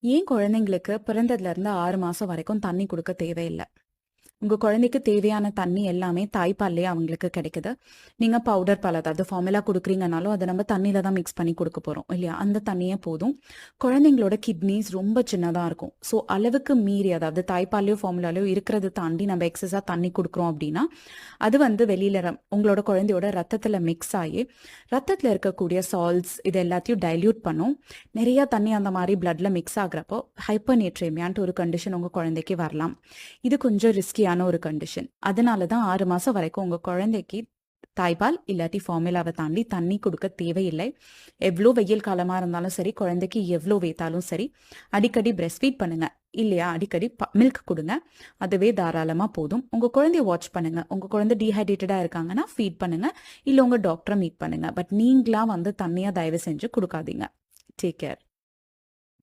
ஏன் குழந்தைங்களுக்கு பிறந்ததுலேருந்து 6 மாசம் வரைக்கும் தண்ணி குடுக்க தேவையில்ல? உங்க குழந்தைக்கு தேவையான தண்ணி எல்லாமே தாய்ப்பால்லயே அவங்களுக்கு கிடைக்குது. நீங்க பவுடர் பால் அதாவது ஃபார்முலா குடுக்குறீங்கனாலும், அத நம்ம தண்ணீல தான் மிக்ஸ் பண்ணி குடுக்க போறோம் இல்லையா? அந்த தண்ணியே போதும். குழந்தைங்களோட கிட்னிஸ் ரொம்ப சின்னதா இருக்கும். ஸோ அளவுக்கு மீறி அதாவது தாய்ப்பால்லயோ, ஃபார்முலாலயோ இருக்கிறத தாண்டி நம்ம எக்ஸஸா தண்ணி குடுக்குறோம் அப்படின்னா, அது வந்து வெளியில உங்களோட குழந்தையோட ரத்தத்துல மிக்ஸ் ஆயி, ரத்தத்துல இருக்கக்கூடிய சால்ட்ஸ் இது எல்லாத்தையும் டைல்யூட் பண்ணும். நிறைய தண்ணி அந்த மாரி பிளட்ல மிக்ஸ் ஆகுறப்போ, ஹைப்பர்நேட்ரேமியான்ட்டு ஒரு கண்டிஷன் உங்க குழந்தைக்கு வரலாம். இது கொஞ்சம் ரிஸ்கியான ஒரு கண்டிஷன். அதனால தான் 6 மாசம் வரைக்கும் உங்க குழந்தைக்கு தாய்ப்பால் இல்லாட்டி ஃபார்முலாவ தாண்டி தண்ணி குடுக்க தேவையில்லை. எவ்ளோ வெயில் காலமா இருந்தாலும் சரி, குழந்தைக்கு எவ்ளோ வேத்தாலும் சரி, அடிக்கடி பிரஸ்ட் ஃபீட் பண்ணுங்க. இல்லையா, அடிக்கடி மில்க் குடுங்க. அதுவே தாராளமா போதும். உங்க குழந்தைய வாட்ச் பண்ணுங்க. உங்க குழந்தை டீஹைட்ரேட்டடா இருக்காங்கன்னா ஃபீட் பண்ணுங்க. இல்ல உங்க டாக்டர மீட் பண்ணுங்க. பட் நீங்களா வந்து தண்ணிய தயவு செஞ்சு குடுக்காதீங்க. Take care.